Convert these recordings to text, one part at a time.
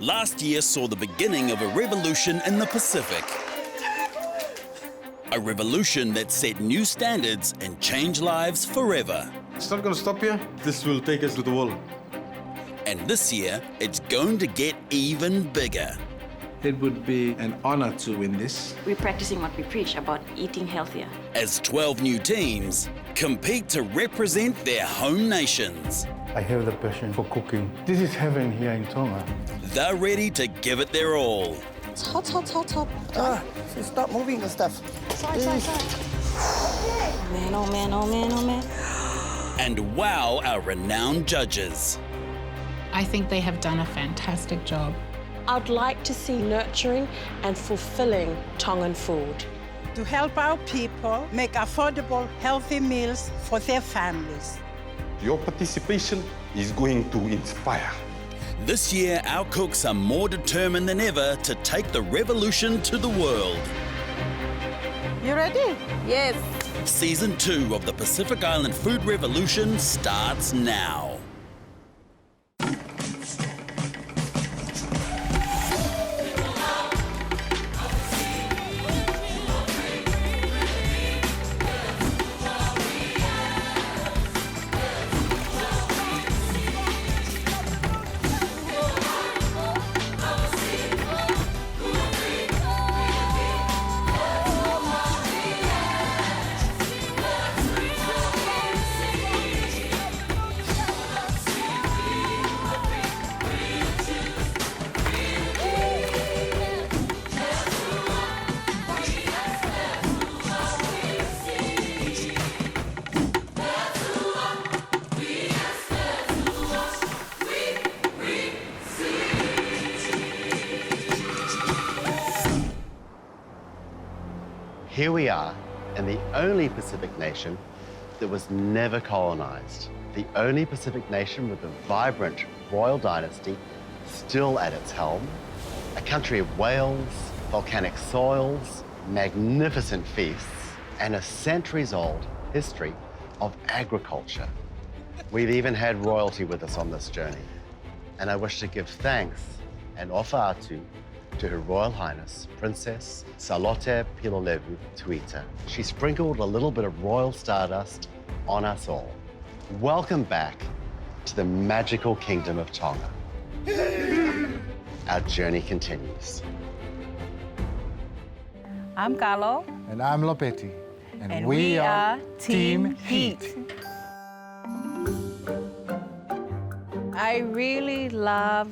Last year saw the beginning of a revolution in the Pacific. A revolution that set new standards and changed lives forever. It's not going to stop here. This will take us to the world. And this year, it's going to get even bigger. It would be an honor to win this. We're practicing what we preach about eating healthier. As 12 new teams compete to represent their home nations. I have the passion for cooking. This is heaven here in Tonga. They're ready to give it their all. It's hot, hot, hot, hot. Stop moving the stuff. Sorry. Man, oh man, oh man, oh man. And wow our renowned judges. I think they have done a fantastic job. I'd like to see nurturing and fulfilling Tongan food. To help our people make affordable, healthy meals for their families. Your participation is going to inspire. This year, our cooks are more determined than ever to take the revolution to the world. You ready? Yes. Season 2 of the Pacific Island Food Revolution starts now. Here we are in the only Pacific nation that was never colonized. The only Pacific nation with a vibrant royal dynasty still at its helm. A country of whales, volcanic soils, magnificent feasts, and a centuries-old history of agriculture. We've even had royalty with us on this journey. And I wish to give thanks and offer atu to Her Royal Highness, Princess Salote Pilolevu Tuita. She sprinkled a little bit of royal stardust on us all. Welcome back to the magical Kingdom of Tonga. Our journey continues. I'm Carlo. And I'm Lopetti. And we are Team Heat. I really love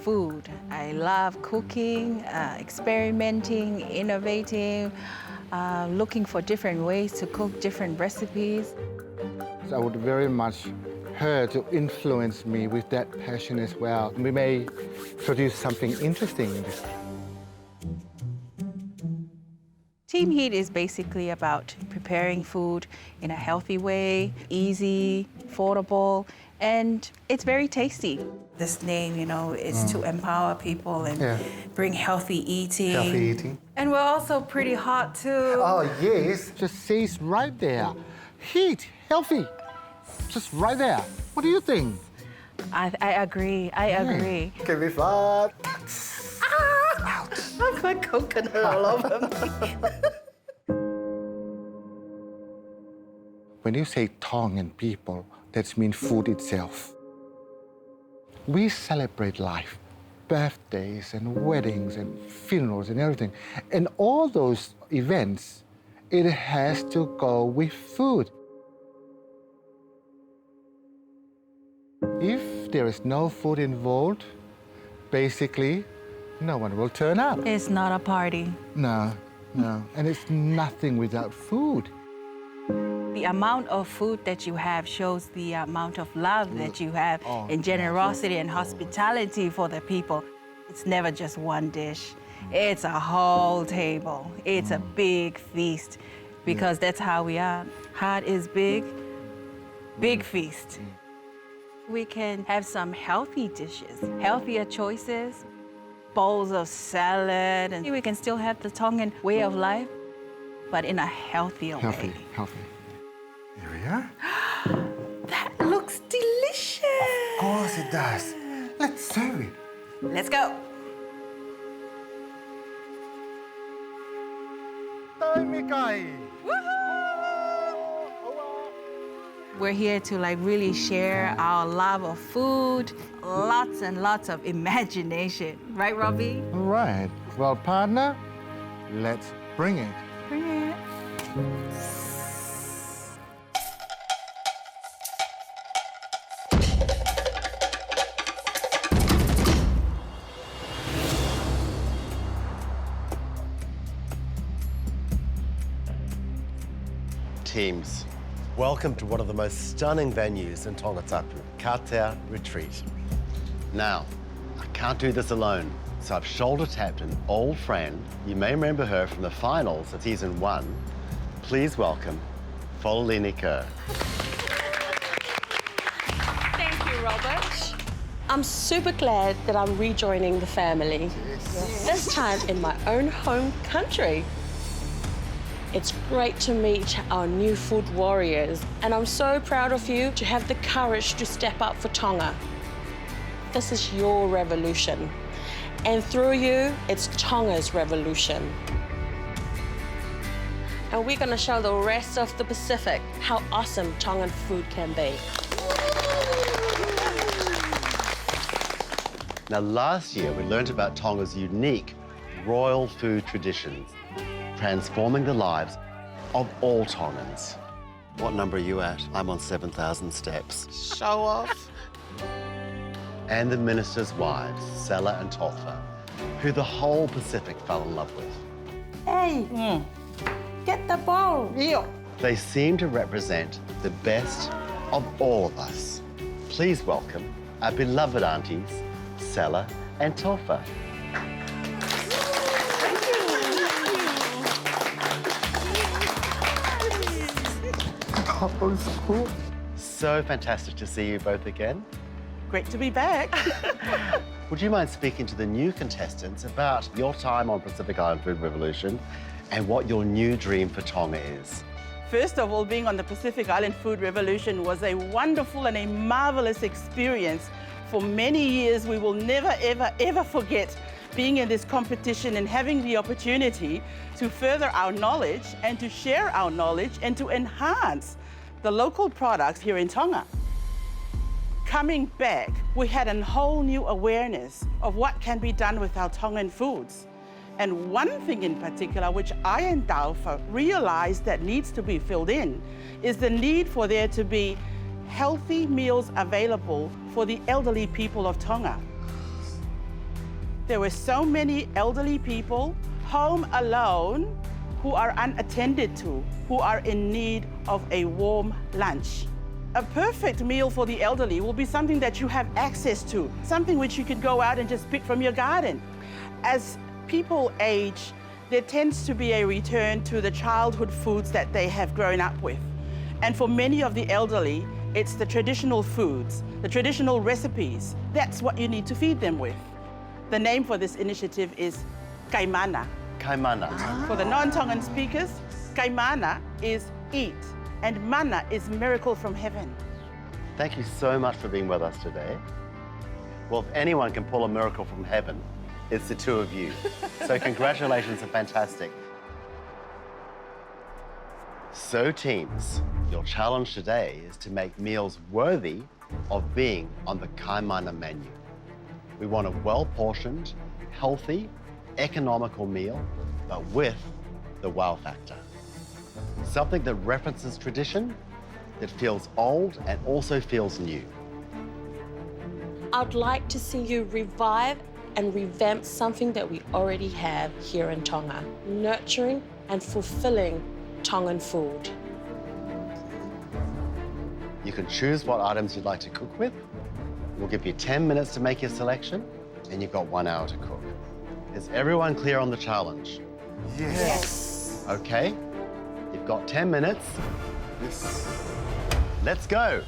food. I love cooking, experimenting, innovating, looking for different ways to cook different recipes. I would very much her to influence me with that passion as well. We may produce something interesting in this. Team Heat is basically about preparing food in a healthy way, easy, affordable, and it's very tasty. This name, you know, is to empower people and bring healthy eating. Healthy eating. And we're also pretty hot too. Oh, yes. Just says right there. Heat, healthy. Just right there. What do you think? I agree. I agree. Can be fun. I've got coconut all over me. When you say Tongan people, that means food itself. We celebrate life, birthdays and weddings and funerals and everything. And all those events, it has to go with food. If there is no food involved, basically, no one will turn up. It's not a party. No. And it's nothing without food. The amount of food that you have shows the amount of love that you have and generosity and hospitality for the people. It's never just one dish. It's a whole table. It's a big feast because that's how we are. Heart is big, big feast. We can have some healthy dishes, healthier choices, bowls of salad, and we can still have the Tongan way of life, but in a healthier way. Healthy. Here we are. That looks delicious. Of course it does. Let's serve it. Let's go. We're here to really share our love of food, lots and lots of imagination. Right, Robbie? All right. Well, partner, let's bring it. Bring it. Teams, welcome to one of the most stunning venues in Tongatapu, Katea Retreat. Now, I can't do this alone, so I've shoulder-tapped an old friend. You may remember her from the finals of season 1. Please welcome Fololini Kerr. Thank you, Robert. I'm super glad that I'm rejoining the family. This time in my own home country. It's great to meet our new food warriors, and I'm so proud of you to have the courage to step up for Tonga. This is your revolution, and through you, it's Tonga's revolution. And we're gonna show the rest of the Pacific how awesome Tongan food can be. Now, last year, we learned about Tonga's unique royal food traditions, transforming the lives of all Tongans. What number are you at? I'm on 7,000 steps. Show off. And the ministers' wives, Sela and Tofa, who the whole Pacific fell in love with. Hey, get the ball. Yeah. They seem to represent the best of all of us. Please welcome our beloved aunties, Sela and Tofa. So fantastic to see you both again. Great to be back. Would you mind speaking to the new contestants about your time on Pacific Island Food Revolution and what your new dream for Tonga is? First of all, being on the Pacific Island Food Revolution was a wonderful and a marvelous experience. For many years, we will never, ever, ever forget being in this competition and having the opportunity to further our knowledge and to share our knowledge and to enhance the local products here in Tonga. Coming back, we had a whole new awareness of what can be done with our Tongan foods. And one thing in particular, which I and Dalfa realized that needs to be filled in, is the need for there to be healthy meals available for the elderly people of Tonga. There were so many elderly people home alone who are unattended to, who are in need of a warm lunch. A perfect meal for the elderly will be something that you have access to, something which you could go out and just pick from your garden. As people age, there tends to be a return to the childhood foods that they have grown up with. And for many of the elderly, it's the traditional foods, the traditional recipes. That's what you need to feed them with. The name for this initiative is Kaimana. Kaimana. For the non-Tongan speakers, Kaimana is eat, and mana is miracle from heaven. Thank you so much for being with us today. Well, if anyone can pull a miracle from heaven, it's the two of you. So congratulations are fantastic. So teams, your challenge today is to make meals worthy of being on the Kaimana menu. We want a well-portioned, healthy, economical meal, but with the wow factor. Something that references tradition, that feels old and also feels new. I'd like to see you revive and revamp something that we already have here in Tonga, nurturing and fulfilling Tongan food. You can choose what items you'd like to cook with. We'll give you 10 minutes to make your selection, and you've got 1 hour to cook. Is everyone clear on the challenge? Yes. Okay, you've got 10 minutes. Yes. Let's go.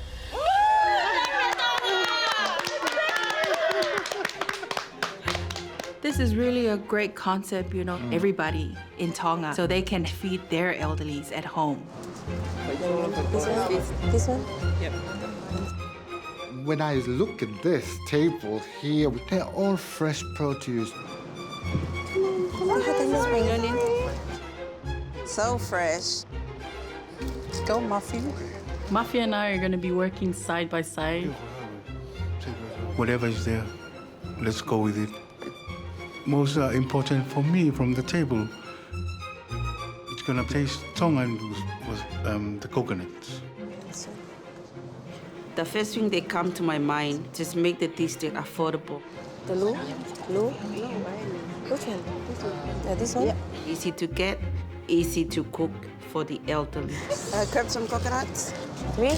This is really a great concept, you know, everybody in Tonga, so they can feed their elderlies at home. This one? Yep. when I look at this table here, they're all fresh produce. So fresh. Go, Muffy. Muffy and I are going to be working side by side. Whatever is there, let's go with it. Most important for me from the table, it's gonna taste Tongan was the coconuts. The first thing that come to my mind, just make the dish affordable. The Lu? Which one? This one? Yeah. Easy to get, easy to cook for the elderly. Grab some coconuts. 3.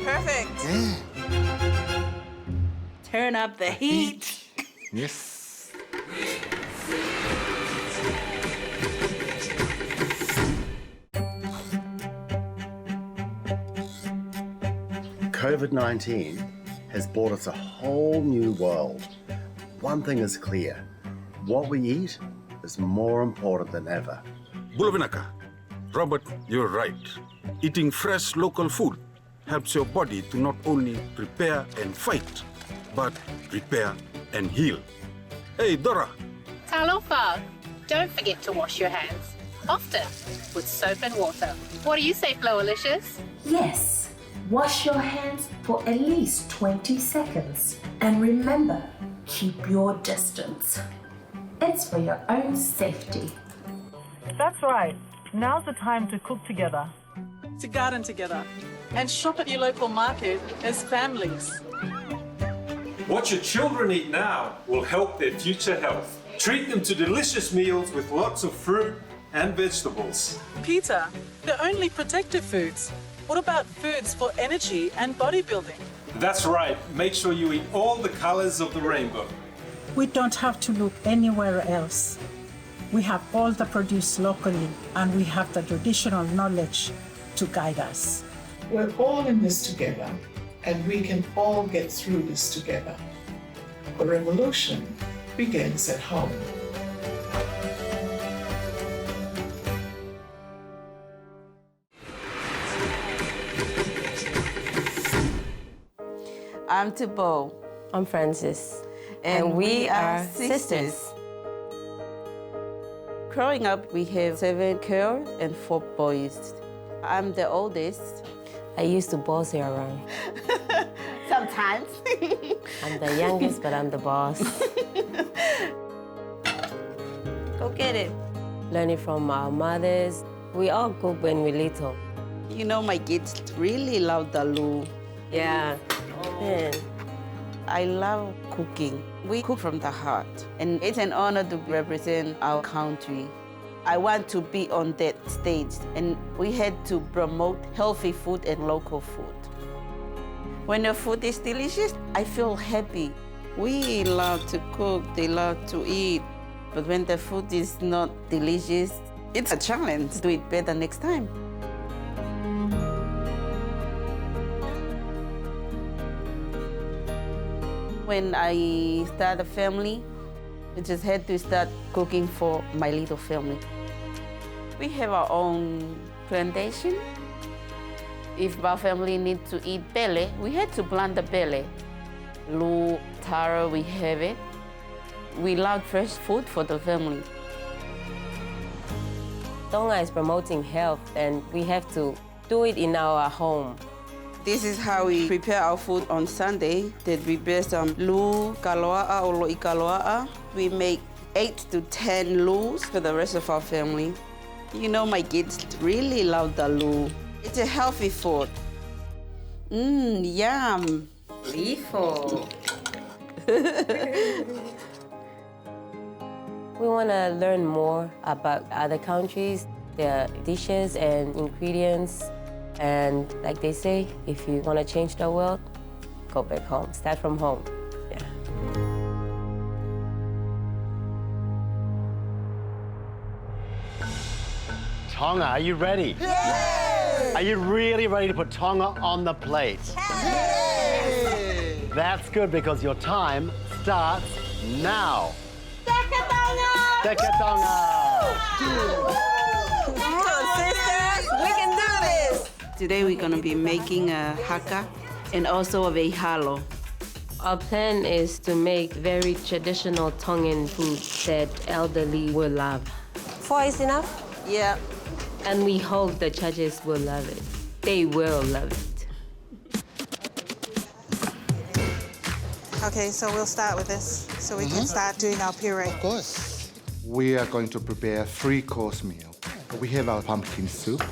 Perfect. Yeah. Turn up the heat. Yes. COVID-19 has brought us a whole new world. One thing is clear, what we eat is more important than ever. Bulavinaka, Robert, you're right. Eating fresh local food helps your body to not only prepare and fight, but repair and heal. Hey, Dora. Talofa, don't forget to wash your hands, often with soap and water. What do you say, Floalicious? Yes. Wash your hands for at least 20 seconds. And remember, keep your distance. It's for your own safety. That's right. Now's the time to cook together. To garden together. And shop at your local market as families. What your children eat now will help their future health. Treat them to delicious meals with lots of fruit and vegetables. Peter, they're only protective foods. What about foods for energy and bodybuilding? That's right. Make sure you eat all the colors of the rainbow. We don't have to look anywhere else. We have all the produce locally, and we have the traditional knowledge to guide us. We're all in this together, and we can all get through this together. The revolution begins at home. I'm Thibault. I'm Francis. And we are sisters. Growing up, we have 7 girls and 4 boys. I'm the oldest. I used to boss her around. Sometimes. I'm the youngest, but I'm the boss. Go get it. Learning from our mothers. We all cook when we're little. You know, my kids really love the lu. Yeah. Man. I love cooking. We cook from the heart, and it's an honor to represent our country. I want to be on that stage, and we had to promote healthy food and local food. When the food is delicious, I feel happy. We love to cook, they love to eat, but when the food is not delicious, it's a challenge to do it better next time. When I started a family, I just had to start cooking for my little family. We have our own plantation. If our family needs to eat pele, we had to plant the pele. Lu, taro, we have it. We love fresh food for the family. Tonga is promoting health, and we have to do it in our home. This is how we prepare our food on Sunday. That we prepare some lu kaloa'a or lo'i kaloa'a. We make 8 to 10 lus for the rest of our family. You know, my kids really love the lu. It's a healthy food. Yum. Beautiful. We want to learn more about other countries, their dishes and ingredients. And like they say, if you want to change the world, go back home. Start from home. Yeah. Tonga, are you ready? Yay! Are you really ready to put Tonga on the plate? Yay! That's good because your time starts now. Teka Tonga! Teka Tonga! Come on, sister! this! Today we're going to be making a haka and also a veihalo. Our plan is to make very traditional Tongan food that elderly will love. 4 is enough? Yeah. And we hope the judges will love it. They will love it. Okay, so we'll start with this so we can start doing our puree. Of course. We are going to prepare a 3-course meal. We have our pumpkin soup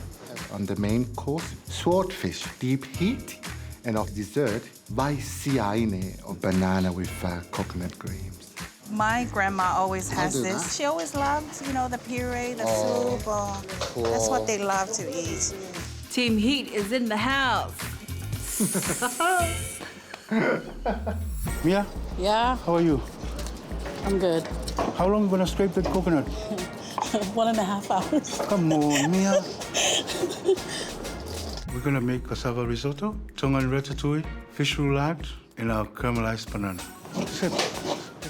on the main course, swordfish, deep heat, and of dessert, vaisiaine, or banana with coconut creams. My grandma always has do this. that. She always loved, you know, the puree, the soup. That's what they love to eat. Team Heat is in the house. Mia, Yeah, how are you? I'm good. How long are you gonna scrape that coconut? 1.5 hours. Come on, Mia. We're gonna make cassava risotto, Tongan ratatouille, fish roulade, and our caramelized banana. That's it.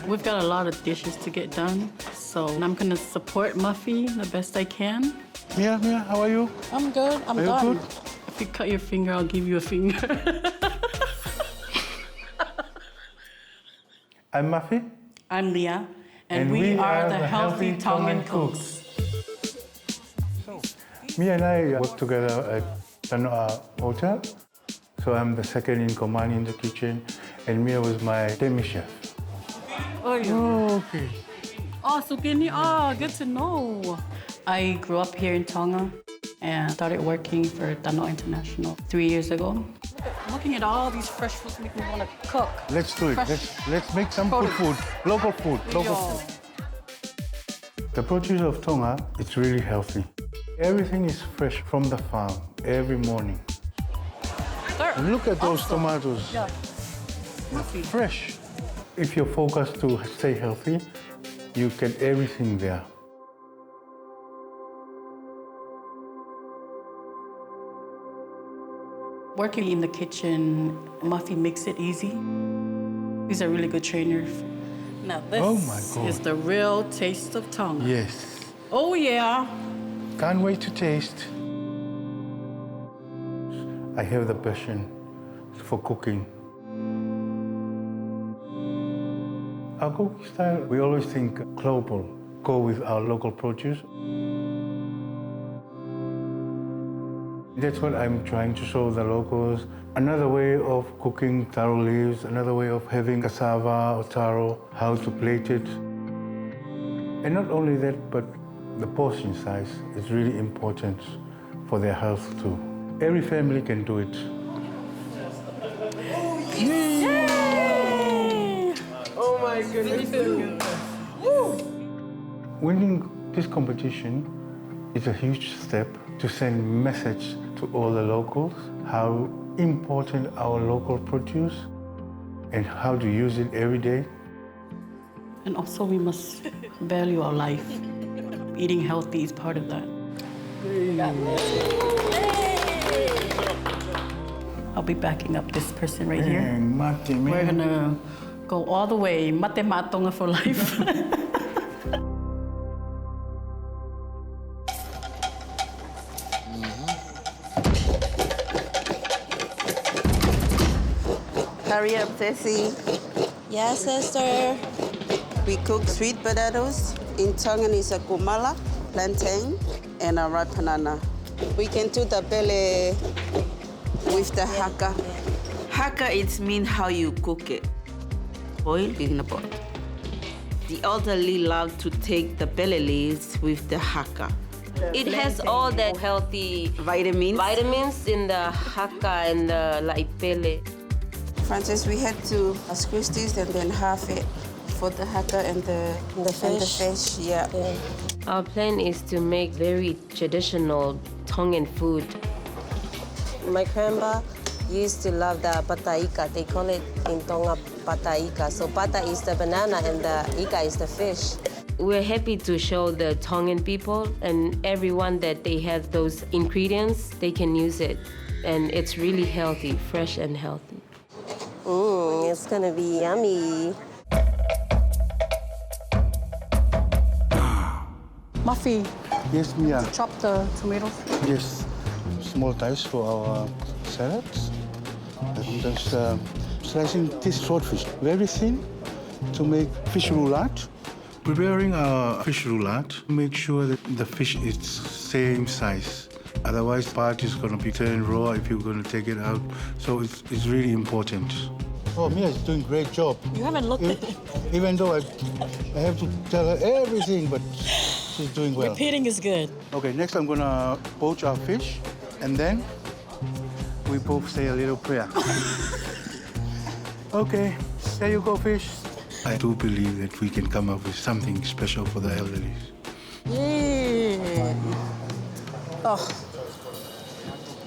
We've got a lot of dishes to get done, so I'm gonna support Muffy the best I can. Mia, how are you? I'm good. I'm Are you done. good? If you cut your finger, I'll give you a finger. I'm Muffy. I'm Leah, and we are the Healthy Tongan Cooks. Mia and I work together at Tanoa Hotel. So I'm the second in command in the kitchen, and Mia was my demi-chef. Oh, yeah. Okay. Oh, Sukini, oh, good to know. I grew up here in Tonga and started working for Tanoa International 3 years ago. Looking at all these fresh foods make me want to cook. Let's do it. Fresh Let's make some good food. Local food. Local food. The produce of Tonga, it's really healthy. Everything is fresh from the farm every morning. And look at those tomatoes. Yeah. Fresh. If you're focused to stay healthy, you get everything there. Working in the kitchen, Muffy makes it easy. He's a really good trainer. Now this Oh my God. is the real taste of Tonga. Yes. Oh yeah. Can't wait to taste. I have the passion for cooking. Our cooking style, we always think global, go with our local produce. That's what I'm trying to show the locals. Another way of cooking taro leaves, another way of having cassava or taro, how to plate it. And not only that, but the portion size is really important for their health too. Every family can do it. Oh my goodness. Winning this competition is a huge step to send message to all the locals how important our local produce and how to use it every day. And also we must value our life. Eating healthy is part of that. I'll be backing up this person right here. We're gonna go all the way, mate matonga for life. Hurry up, Tessie. Yes, sister. We cook sweet potatoes. In Tongan is a kumala, plantain, and a ripe banana. We can do the pele with the haka. Haka, it means how you cook it. Boil in the pot. The elderly love to take the pele leaves with the haka. It has all the healthy vitamins in the haka and the laipele. Frances, we had to squeeze this and then half it for the haka and the fish. Yeah. Our plan is to make very traditional Tongan food. My grandma used to love the pataika. They call it in Tonga pataika. So pata is the banana and the ika is the fish. We're happy to show the Tongan people and everyone that they have those ingredients, they can use it. And it's really healthy, fresh and healthy. It's gonna be yummy. Muffy, Yes, Mia. chop the tomatoes. Yes. small dice for our salads. I'm just slicing this swordfish very thin to make fish roulade. Preparing our fish roulade, make sure that the fish is same size. Otherwise, part is going to be turned raw if you're going to take it out. So it's really important. Oh, Mia's doing a great job. You haven't looked at it. Even though I have to tell her everything, but she's doing well. Repeating is good. Okay, next I'm going to poach our fish, and then we both say a little prayer. Okay, there you go, fish. I do believe that we can come up with something special for the elderly. Yeah. Oh.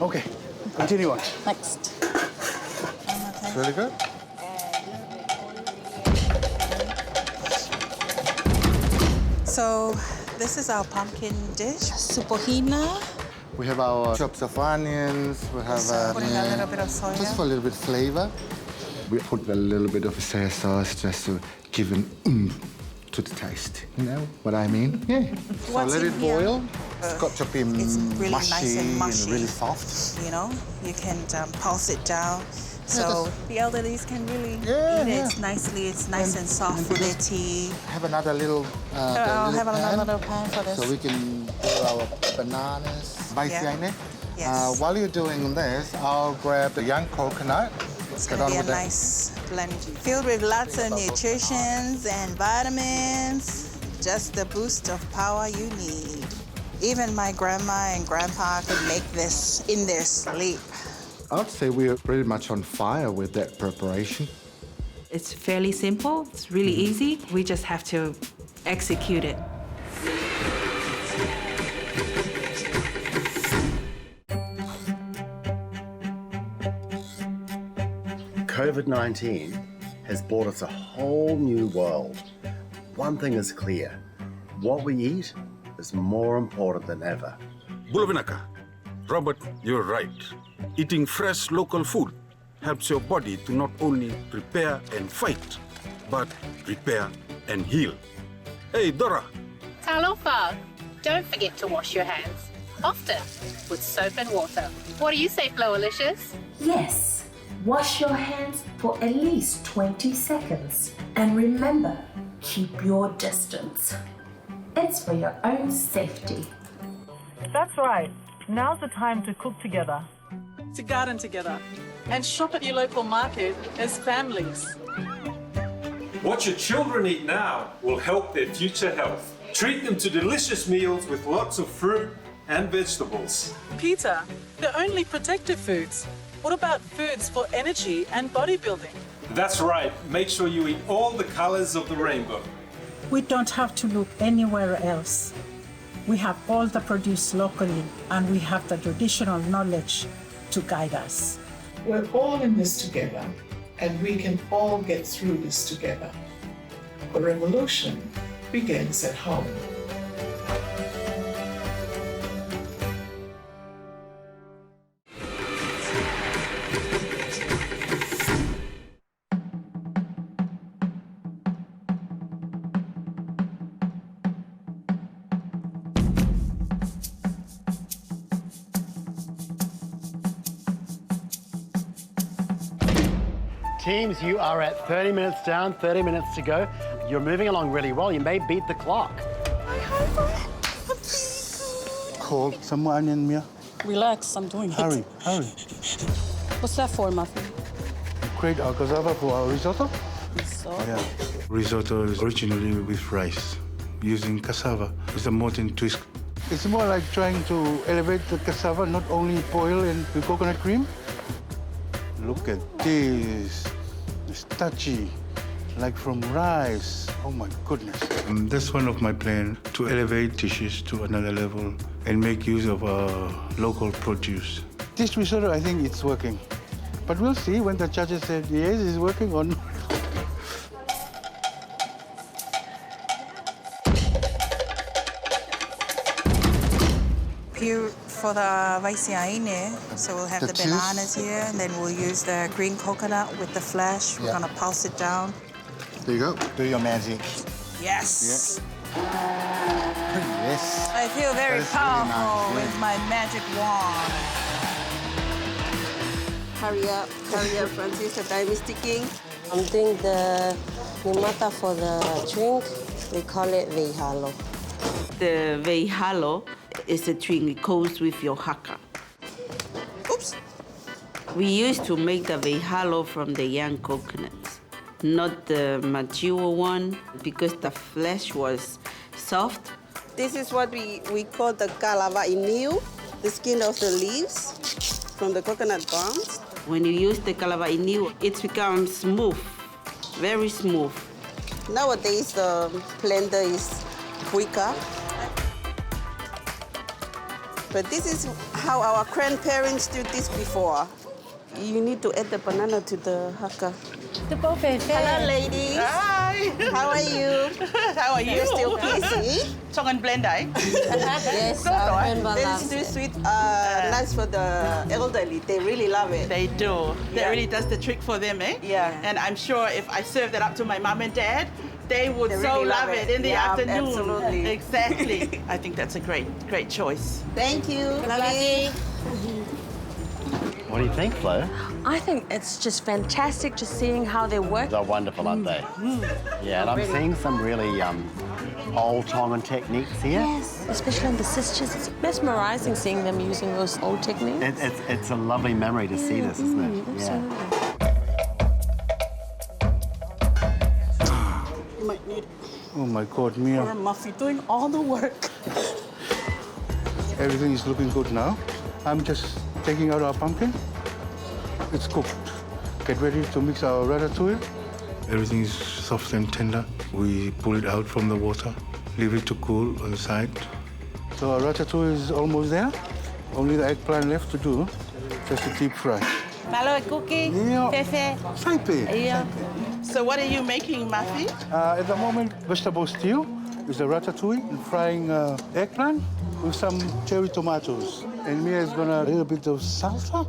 Okay, continue on. Next. It's really good. So this is our pumpkin dish, supohina. We have our chops of onions. We have Putting a little bit of soya. just for a little bit flavor. We put a little bit of soy sauce just to give an to the taste. You know what I mean? Yeah. So What's let in it here? boil. It's got to be It's really mushy, nice and mushy. really soft. You know, you can pulse it down. So just- the elderlies can really Yeah, eat yeah. it nicely. It's nice and soft for their tea. Have another little. I'll have pan, another little pan for this. So we can do our bananas. Yeah. Yes. While you're doing this, I'll grab the young coconut. It's going to be a nice blend filled with lots of nutritions and vitamins. Just the boost of power you need. Even my grandma and grandpa could make this in their sleep. I'd say we're pretty much on fire with that preparation. It's fairly simple. It's really easy. We just have to execute it. COVID-19 has brought us a whole new world. One thing is clear. What we eat is more important than ever. Bulavinaka, Robert, you're right. Eating fresh local food helps your body to not only prepare and fight, but repair and heal. Hey, Dora. Talofa, don't forget to wash your hands, often with soap and water. What do you say, Flowalicious? Yes. Wash your hands for at least 20 seconds. And remember, keep your distance. It's for your own safety. That's right. Now's the time to cook together. To garden together and shop at your local market as families. What your children eat now will help their future health. Treat them to delicious meals with lots of fruit and vegetables. Peter, they're only protective foods. What about foods for energy and bodybuilding? That's right. Make sure you eat all the colors of the rainbow. We don't have to look anywhere else. We have all the produce locally, and we have the traditional knowledge to guide us. We're all in this together, and we can all get through this together. The revolution begins at home. Teams, you are at 30 minutes down, 30 minutes to go. You're moving along really well. You may beat the clock. Cold. Some more onion, Mia. Relax, I'm doing it. Hurry, hurry. What's that for, Muffin? Create our cassava for our risotto. Risotto? Yeah. Risotto is originally with rice, using cassava with a modern twist. It's more like trying to elevate the cassava, not only boil and with coconut cream. Look at this. It's touchy, like from rice. Oh my goodness. That's one of my plans, to elevate dishes to another level and make use of local produce. This risotto, I think it's working. But we'll see when the judges said, yes, it's working or not. Pure for the vaisiaine, so we'll have The the juice. bananas here, and then we'll use the green coconut with the flesh. We're Yeah. gonna pulse it down. There you go. Do your magic. Yes. Yes. I feel very That is really powerful nice, yeah. with my magic wand. Hurry up, Francis, the time is ticking. I'm doing the mimata for the drink. We call it veihalo. The veihalo is a drink. It goes with your haka. Oops. We used to make the veihalo from the young coconuts, not the mature one, because the flesh was soft. This is what we call the calibre, the skin of the leaves from the coconut palms. When you use the calibre, it becomes smooth, very smooth. Nowadays, the blender is quicker. But this is how our grandparents did this before. You need to add the banana to the haka. Hello, ladies. Hi. How are you? How are you? You're still busy. Tongan blend, eh? Yes, This is sweet, nice for the elderly. They really love it. They do. That really does the trick for them, eh? Yeah. And I'm sure if I served that up to my mom and dad, they would They so really love love it it. in the Yeah, afternoon. absolutely. Exactly. I think that's a great choice. Thank you. Lovely. What do you think, Flo? I think it's just fantastic just seeing how they work. They're wonderful, aren't they? Yeah, and I'm seeing some really old Tongan techniques here. Yes, especially on the sisters. It's mesmerizing seeing them using those old techniques. It's a lovely memory to see this, isn't it? Absolutely. You might need Oh my God, Mia. poor Muffy doing all the work. Everything is looking good now. I'm just taking out our pumpkin. It's cooked. Get ready to mix our ratatouille. Everything is soft and tender. We pull it out from the water, leave it to cool on the side. So our ratatouille is almost there. Only the eggplant left to do, just a deep fry. Malo cookie, fefe. Saipe. Yeah. So what are you making, Muffy? At the moment, vegetable stew is a ratatouille and frying eggplant with some cherry tomatoes. And Mia is gonna a little bit of salsa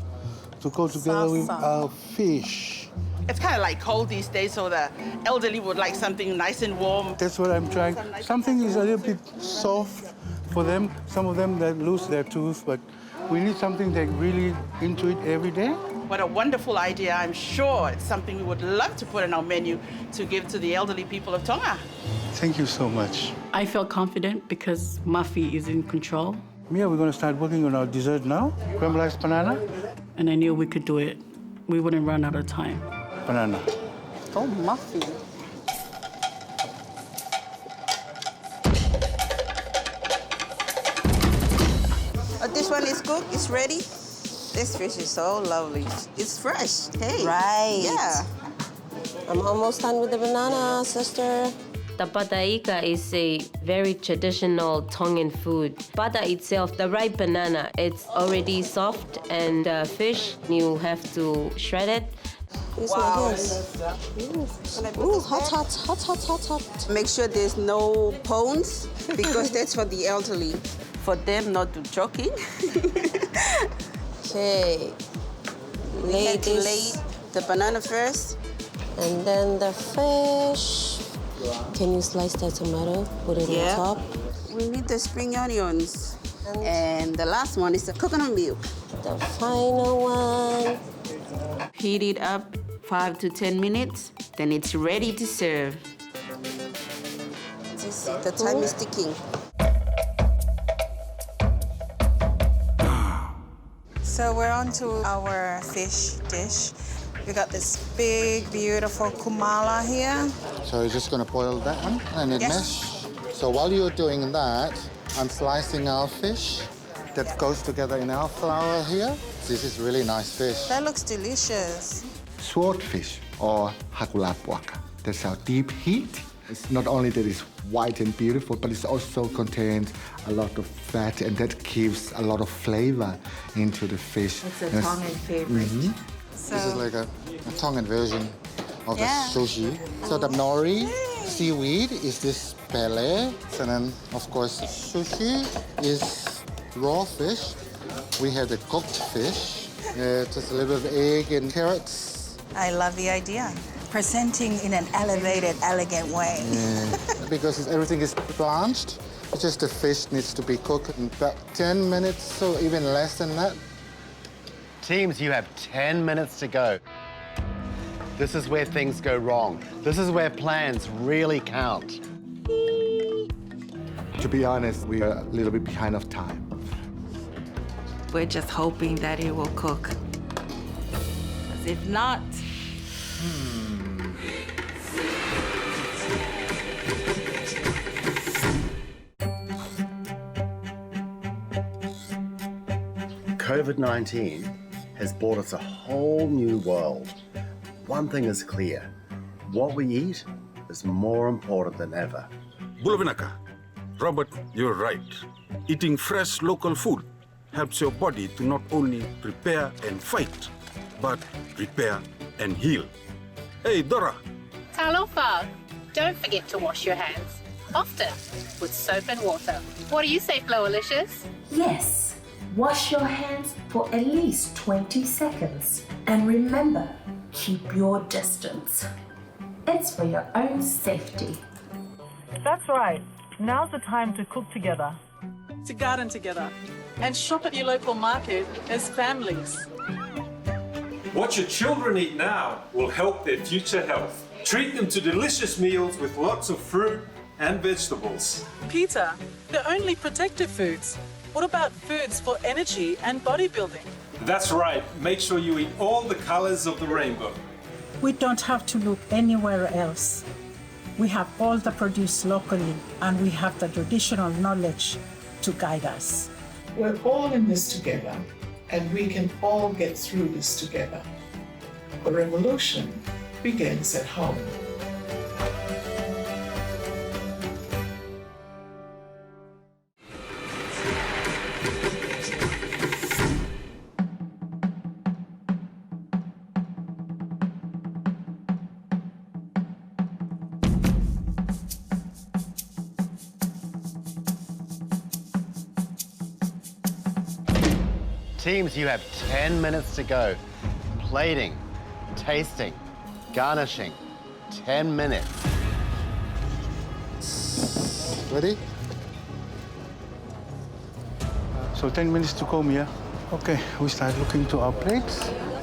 to go together with our fish. It's kind of like cold these days, so the elderly would like something nice and warm. That's what I'm trying. Something is a little bit soft for them. Some of them that lose their tooth, but we need something that really into it every day. What a wonderful idea. I'm sure it's something we would love to put on our menu to give to the elderly people of Tonga. Thank you so much. I felt confident because Muffy is in control. Mia, we're gonna start working on our dessert now. Caramelized banana. And I knew we could do it. We wouldn't run out of time. Banana. Oh, Muffy. This one is cooked, it's ready. This fish is so lovely. It's fresh, hey. Right. Yeah. I'm almost done with the banana, sister. The pataika is a very traditional Tongan food. Pata itself, the ripe banana, it's already soft, and fish, you have to shred it. Use my hands. Ooh, hot. Make sure there's no bones because that's for the elderly. For them not to choking. Okay. Lay the banana first. And then the fish. Can you slice that tomato? Put it on top. We need the spring onions. And the last one is the coconut milk. The final one. Heat it up 5 to 10 minutes, then it's ready to serve. The time is ticking. So we're on to our fish dish. We got this big, beautiful kumala here. So you're just going to boil that one and it mesh. So while you're doing that, I'm slicing our fish that goes together in our flour here. This is really nice fish. That looks delicious. Swordfish or hakulapuaka. That's our deep heat. It's not only that it's white and beautiful, but it also contains a lot of fat, and that gives a lot of flavor into the fish. It's a Tongan favorite. So, this is like a Tongan version of the sushi. So the nori seaweed is this pele. And then, of course, sushi is raw fish. We had the cooked fish. Just a little bit of egg and carrots. I love the idea. Presenting in an elevated, elegant way. Yeah, because everything is blanched. It's just the fish needs to be cooked in about 10 minutes, or even less than that. Teams, you have 10 minutes to go. This is where things go wrong. This is where plans really count. To be honest, we are a little bit behind of time. We're just hoping that it will cook. 'Cause if not... COVID-19 has brought us a whole new world. One thing is clear. What we eat is more important than ever. Bulavinaka, Robert, you're right. Eating fresh local food helps your body to not only prepare and fight, but repair and heal. Hey, Dora. Talofa, don't forget to wash your hands, often with soap and water. What do you say, Flowalicious? Yes. Wash your hands for at least 20 seconds. And remember, keep your distance. It's for your own safety. That's right. Now's the time to cook together. To garden together and shop at your local market as families. What your children eat now will help their future health. Treat them to delicious meals with lots of fruit and vegetables. Peter, they're only protective foods. What about foods for energy and bodybuilding? That's right. Make sure you eat all the colors of the rainbow. We don't have to look anywhere else. We have all the produce locally, and we have the traditional knowledge to guide us. We're all in this together, and we can all get through this together. The revolution begins at home. Teams, you have 10 minutes to go. Plating, tasting, garnishing. 10 minutes. Ready? So 10 minutes to go, Mia. Okay, we start looking to our plates.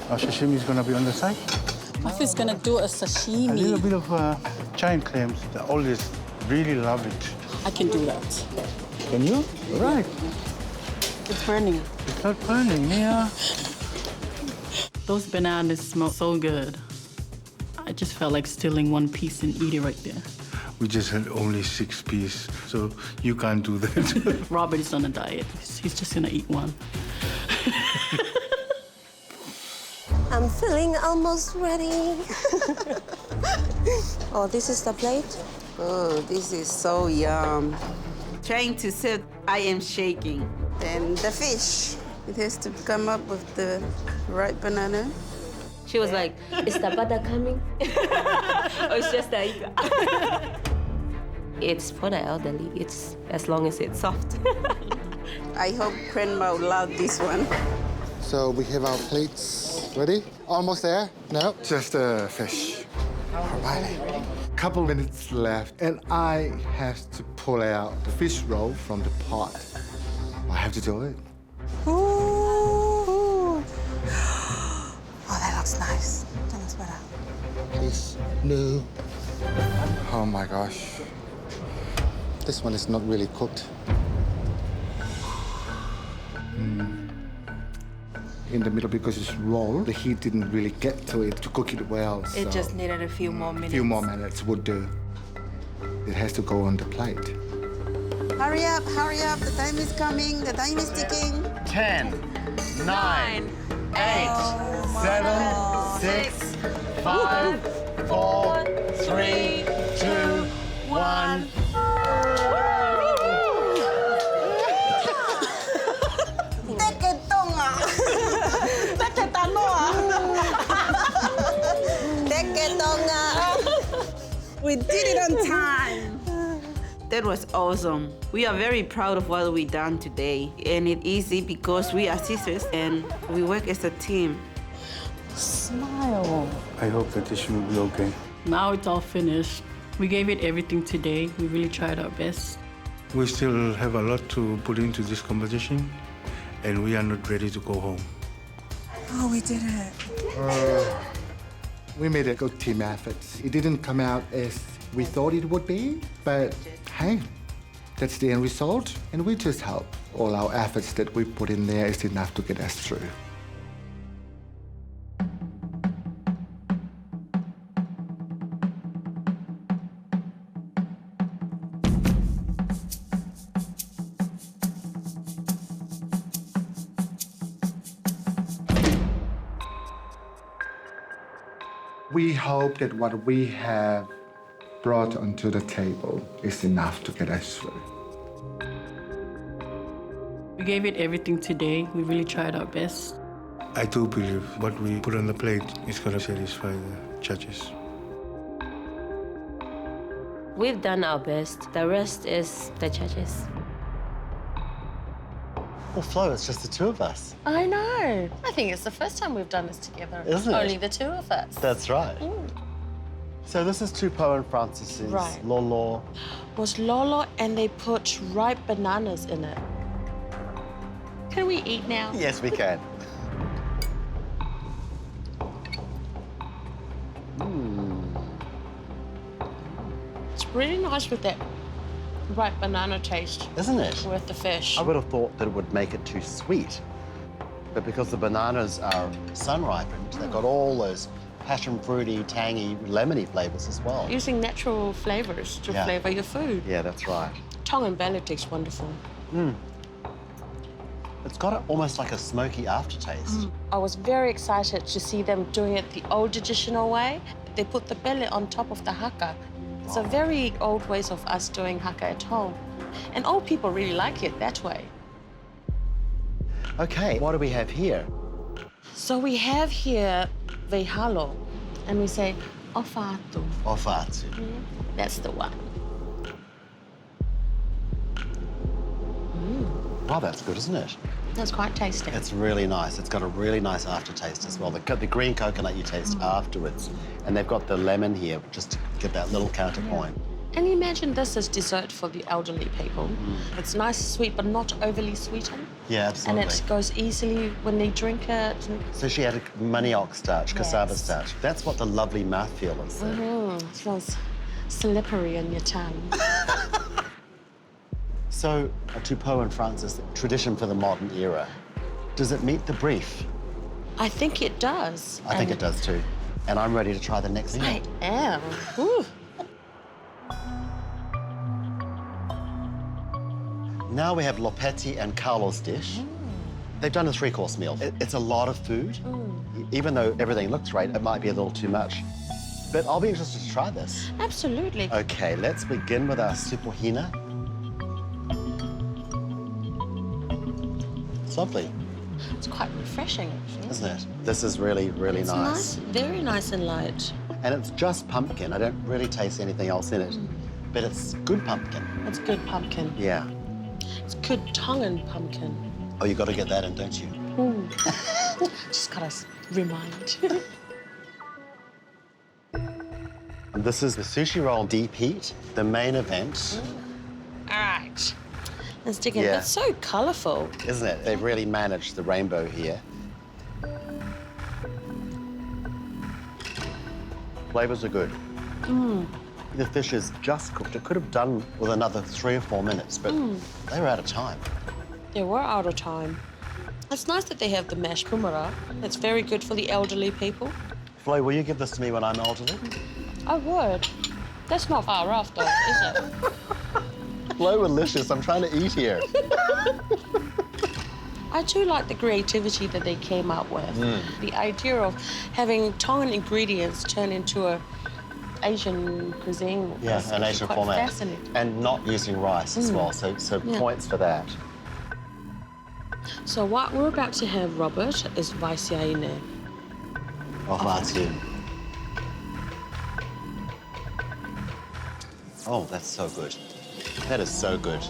Our sashimi is gonna be on the side. My fish gonna do a sashimi. A little bit of giant clams. The oldies really love it. I can do that. Can you? Right. It's burning. It's not burning, Mia. Those bananas smell so good. I just felt like stealing one piece and eat it right there. We just had only 6 pieces, so you can't do that. Robert is on a diet. He's just gonna eat one. I'm feeling almost ready. Oh, this is the plate? Oh, this is so yum. Trying to sip, I am shaking. Then the fish. It has to come up with the right banana. She was like, is the butter coming? Or it's just the iga? It's for the elderly. It's as long as it's soft. I hope Grandma will love this one. So we have our plates ready. Almost there? No, just a fish. All right. Couple minutes left, and I have to pull out the fish roll from the pot. I have to do it. Ooh. Oh, that looks nice. Please, no. Oh my gosh. This one is not really cooked. In the middle, because it's raw, the heat didn't really get to it to cook it well. It so just needed a few more minutes. a few more minutes would do. It has to go on the plate. Hurry up, the time is coming, the time is ticking. 10, 9, 8, 7, 6, 5, 4, 3, 2, 1. We did it on time. That was awesome. We are very proud of what we done today. And it's easy because we are sisters and we work as a team. Smile. I hope that this will be okay. Now it's all finished. We gave it everything today. We really tried our best. We still have a lot to put into this competition, and we are not ready to go home. Oh, we did it. We made a good team effort. It didn't come out as we thought it would be, but hey, that's the end result, and we just hope all our efforts that we put in there is enough to get us through. We hope that what we have brought onto the table is enough to get us through. We gave it everything today. We really tried our best. I do believe what we put on the plate is going to satisfy the judges. We've done our best. The rest is the judges. Well, Flo, it's just the two of us. I know. I think it's the first time we've done this together. Isn't it? Only the two of us. That's right. So this is Tupou and Francis's Right. lolo. Was lolo, and they put ripe bananas in it. Can we eat now? Yes, we can. It's really nice with that ripe banana taste. Isn't it? With the fish. I would have thought that it would make it too sweet. But because the bananas are sun-ripened, they've got all those passion fruity, tangy, lemony flavors as well. Using natural flavors to Yeah. flavor your food. Yeah, that's right. Tongan belly tastes wonderful. It's got almost like a smoky aftertaste. I was very excited to see them doing it the old traditional way. They put the belly on top of the haka. It's a very old ways of us doing haka at home. And old people really like it that way. Okay, what do we have here? So we have here veihalo, and we say ofatu. Ofatu. That's the one. Wow, that's good, isn't it? That's quite tasty. It's really nice. It's got a really nice aftertaste as well. The green coconut you taste afterwards. And they've got the lemon here just to get that little counterpoint. And imagine this as dessert for the elderly people. It's nice, sweet, but not overly sweetened. Yeah, absolutely. And it goes easily when they drink it. So she had a manioc starch, cassava Yes. starch. That's what the lovely mouthfeel is there. It feels slippery on your tongue. So, Tupou and Francis, tradition for the modern era. Does it meet the brief? I think it does. I think it does too. And I'm ready to try the next meal. I am. Ooh. Now we have Lopetti and Carlo's dish. They've done a three-course meal. It's a lot of food. Even though everything looks great, it might be a little too much. But I'll be interested to try this. Absolutely. Okay, let's begin with our supohina. It's lovely, It's quite refreshing, actually. isn't it? This is really, really It's nice. Very nice and light. And it's just pumpkin. I don't really taste anything else in it. But it's good pumpkin. It's good pumpkin. Yeah. It's good Tongan pumpkin. Oh, you got to get that in, don't you? Ooh. Just gotta remind. This is the sushi roll deep heat, the main event. All right. Let's dig in. Yeah. It's so colourful. Isn't it? They've really managed the rainbow here. Flavors are good. The fish is just cooked. It could have done with another 3 or 4 minutes, but they were out of time. They were out of time. It's nice that they have the mashed pumara. It's very good for the elderly people. Flo, will you give this to me when I'm elderly? I would. That's not far off, though, is it? Flo-alicious, I'm trying to eat here. I do like the creativity that they came up with. The idea of having Tongan ingredients turn into a Asian cuisine. Yeah, is an actually Asian quite format. Fascinating. And not using rice as well, so Yeah. points for that. So what we're about to have, Robert, is vaisiaine. Ofatu. Oh, that's so good. That is so good.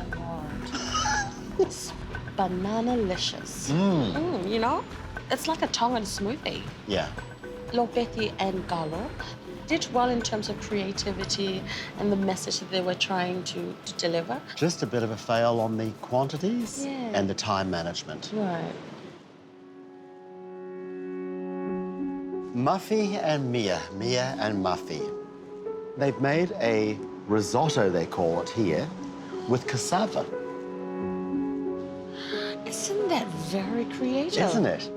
It's banana-licious. You know? It's like a Tongan smoothie. Yeah. Lopetti and Galo did well in terms of creativity and the message that they were trying to deliver. Just a bit of a fail on the quantities Yeah. and the time management. Right. Muffy and Mia and Muffy. They've made a risotto, they call it here, with cassava. Isn't that very creative? Isn't it?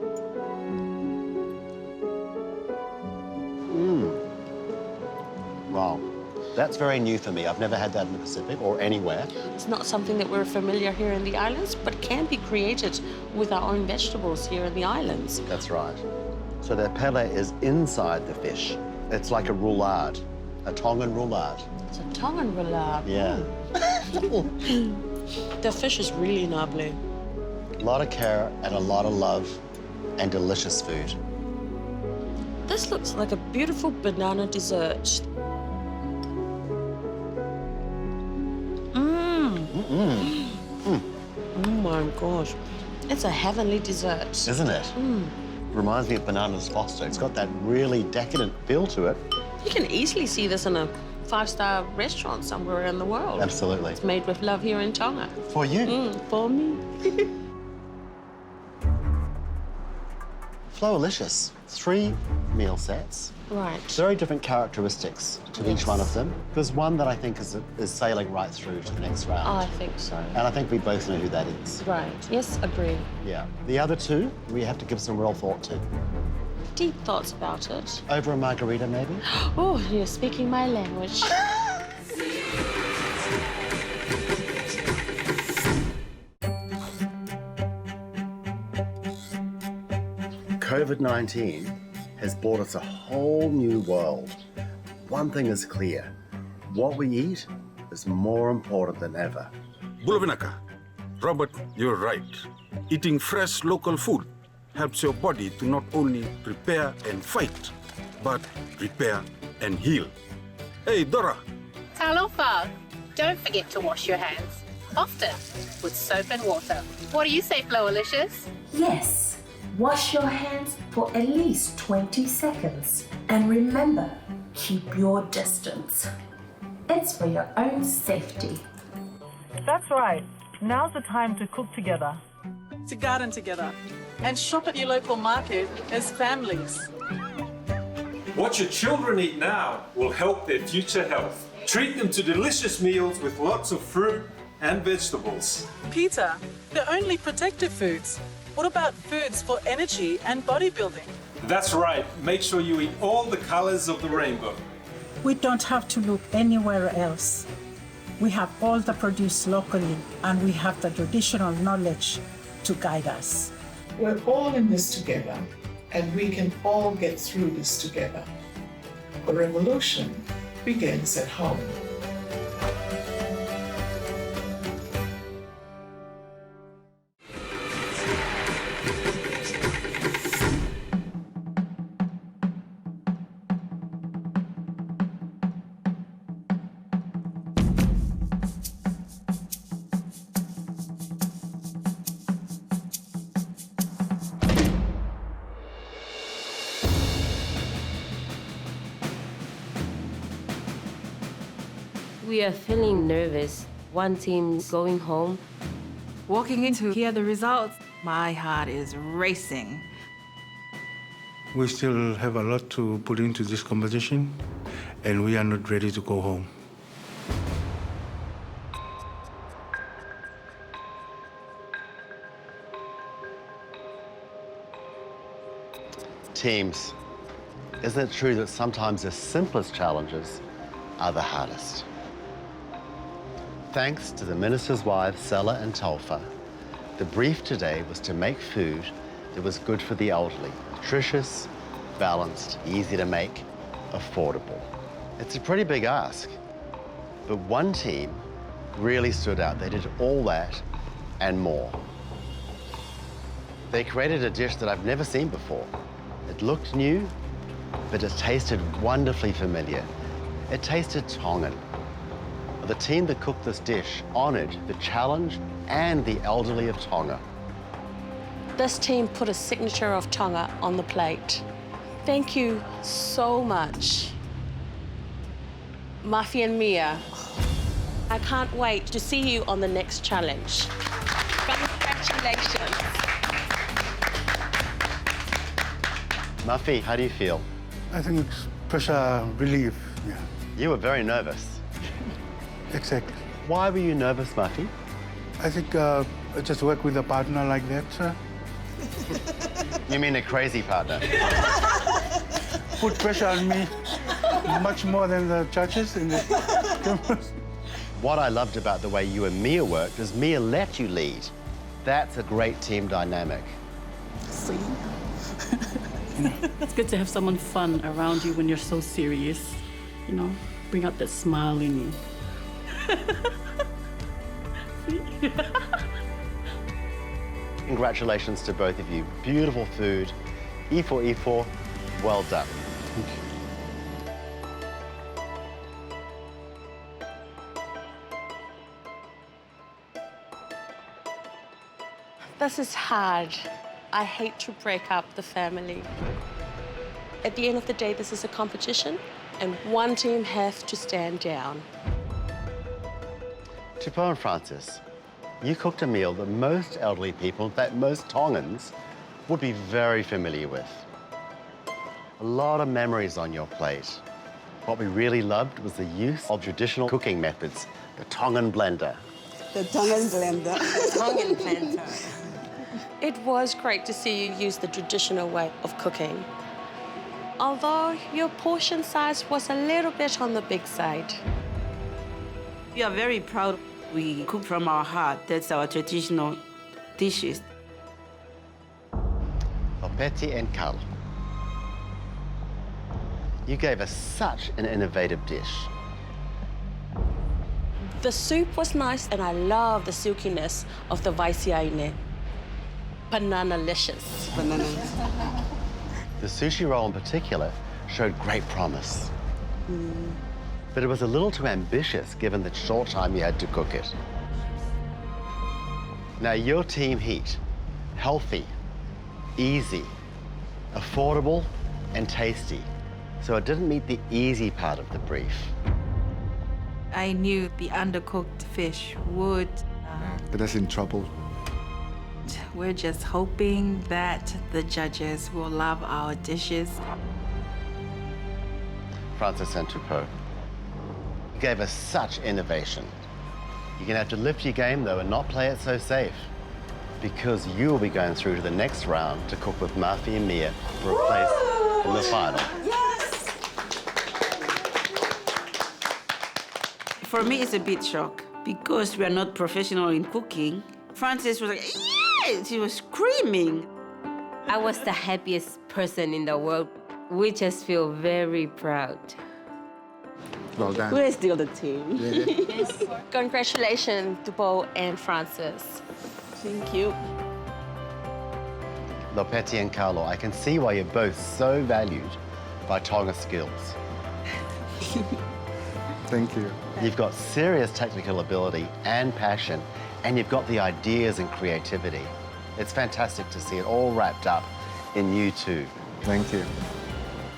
Wow. That's very new for me. I've never had that in the Pacific or anywhere. It's not something that we're familiar here in the islands, but can be created with our own vegetables here in the islands. That's right. So the pele is inside the fish. It's like a roulade, a Tongan roulade. It's a Tongan roulade. Yeah. The fish is really lovely. A lot of care and a lot of love and delicious food. This looks like a beautiful banana dessert. Oh my gosh. It's a heavenly dessert. Isn't it? Reminds me of bananas foster. It's got that really decadent feel to it. You can easily see this in a 5-star restaurant somewhere in the world. Absolutely. It's made with love here in Tonga. For you. For me. Flowalicious. 3 meal sets. Right. Very different characteristics to each one of them. There's one that I think is sailing right through to the next round. I think so. And I think we both know who that is. Right. Yes, agree. Yeah. The other 2, we have to give some real thought to. Deep thoughts about it. Over a margarita, maybe? Oh, you're speaking my language. COVID-19 has brought us a whole new world. One thing is clear. What we eat is more important than ever. Bulavinaka, Robert, you're right. Eating fresh local food helps your body to not only prepare and fight, but repair and heal. Hey, Dora. Talofa, don't forget to wash your hands, often with soap and water. What do you say, Flowalicious? Yes. Wash your hands for at least 20 seconds. And remember, keep your distance. It's for your own safety. That's right. Now's the time to cook together. To garden together and shop at your local market as families. What your children eat now will help their future health. Treat them to delicious meals with lots of fruit and vegetables. Peter, they're only protective foods. What about foods for energy and bodybuilding? That's right. Make sure you eat all the colors of the rainbow. We don't have to look anywhere else. We have all the produce locally, and we have the traditional knowledge to guide us. We're all in this together, and we can all get through this together. The revolution begins at home. We are feeling nervous. One team's going home. Walking in to hear the results, my heart is racing. We still have a lot to put into this competition, and we are not ready to go home. Teams, isn't it true that sometimes the simplest challenges are the hardest? Thanks to the minister's wives, Sela and Tolfa, the brief today was to make food that was good for the elderly, nutritious, balanced, easy to make, affordable. It's a pretty big ask, but one team really stood out. They did all that and more. They created a dish that I've never seen before. It looked new, but it tasted wonderfully familiar. It tasted Tongan. The team that cooked this dish honored the challenge and the elderly of Tonga. This team put a signature of Tonga on the plate. Thank you so much. Muffy and Mia, I can't wait to see you on the next challenge. Congratulations. Muffy, how do you feel? I think it's pressure relief, yeah. You were very nervous. Exactly. Why were you nervous, Murphy? I think I just work with a partner like that, sir. You mean a crazy partner? Put pressure on me much more than the judges in the cameras. What I loved about the way you and Mia worked is Mia let you lead. That's a great team dynamic. See? It's good to have someone fun around you when you're so serious. You know, bring out that smile in you. Congratulations to both of you. Beautiful food. E4, well done. Thank you. This is hard. I hate to break up the family. At the end of the day, this is a competition, and one team has to stand down. Tupou and Francis, you cooked a meal that most elderly people, that most Tongans, would be very familiar with. A lot of memories on your plate. What we really loved was the use of traditional cooking methods, the Tongan blender. The Tongan blender. Tongan blender. It was great to see you use the traditional way of cooking. Although your portion size was a little bit on the big side. We are very proud. We cook from our heart. That's our traditional dishes. Lopeti and Carl, you gave us such an innovative dish. The soup was nice, and I love the silkiness of the vaisiaine. Banana-licious. The sushi roll in particular showed great promise. But it was a little too ambitious given the short time you had to cook it. Now, your team heat, healthy, easy, affordable, and tasty. So it didn't meet the easy part of the brief. I knew the undercooked fish would. Get us in trouble. We're just hoping that the judges will love our dishes. Francis and Tupou, you gave us such innovation. You're gonna have to lift your game though and not play it so safe, because you will be going through to the next round to cook with Murphy and Mia for a place in the final. For me, it's a bit shock because we are not professional in cooking. Francis was like, yeah! She was screaming. I was the happiest person in the world. We just feel very proud. Well done. We're still the team. Yes. Congratulations, Tupou and Francis. Thank you. Lopeti and Carlo, I can see why you're both so valued by Tonga skills. Thank you. You've got serious technical ability and passion, and you've got the ideas and creativity. It's fantastic to see it all wrapped up in you two. Thank you.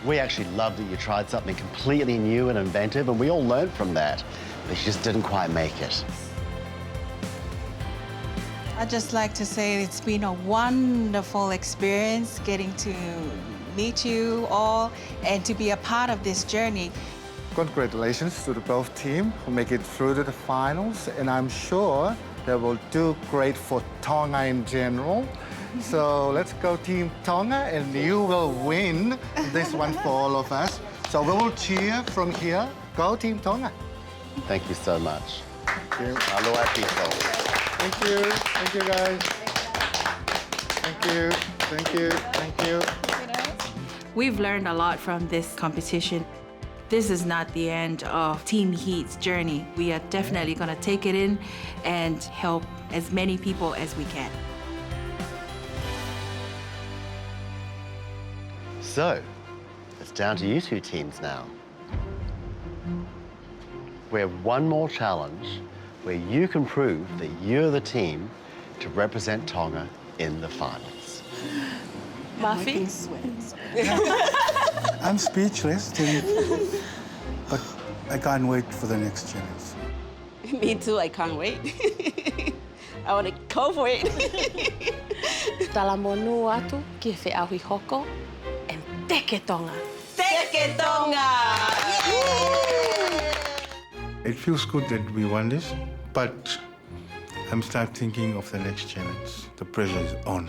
We actually loved that you tried something completely new and inventive, and we all learned from that, but you just didn't quite make it. I'd just like to say it's been a wonderful experience getting to meet you all and to be a part of this journey. Congratulations to the both team who make it through to the finals, and I'm sure they will do great for Tonga in general. So let's go Team Tonga, and you will win this one for all of us. So we will cheer from here. Go Team Tonga. Thank you so much. Thank you. Aloha people. Thank you. Thank you, guys. Thank you. Thank you. Thank you. We've learned a lot from this competition. This is not the end of Team Heat's journey. We are definitely going to take it in and help as many people as we can. So, it's down to you two teams now. We have one more challenge where you can prove that you're the team to represent Tonga in the finals. Murphy? I'm speechless, but I can't wait for the next challenge. Me too, I can't wait. I want to go for it. Tala monu atu ki whi ahui hoko and teke Tonga. Teke Eke Tonga! It feels good that we won this, but I'm start thinking of the next challenge. The pressure is on.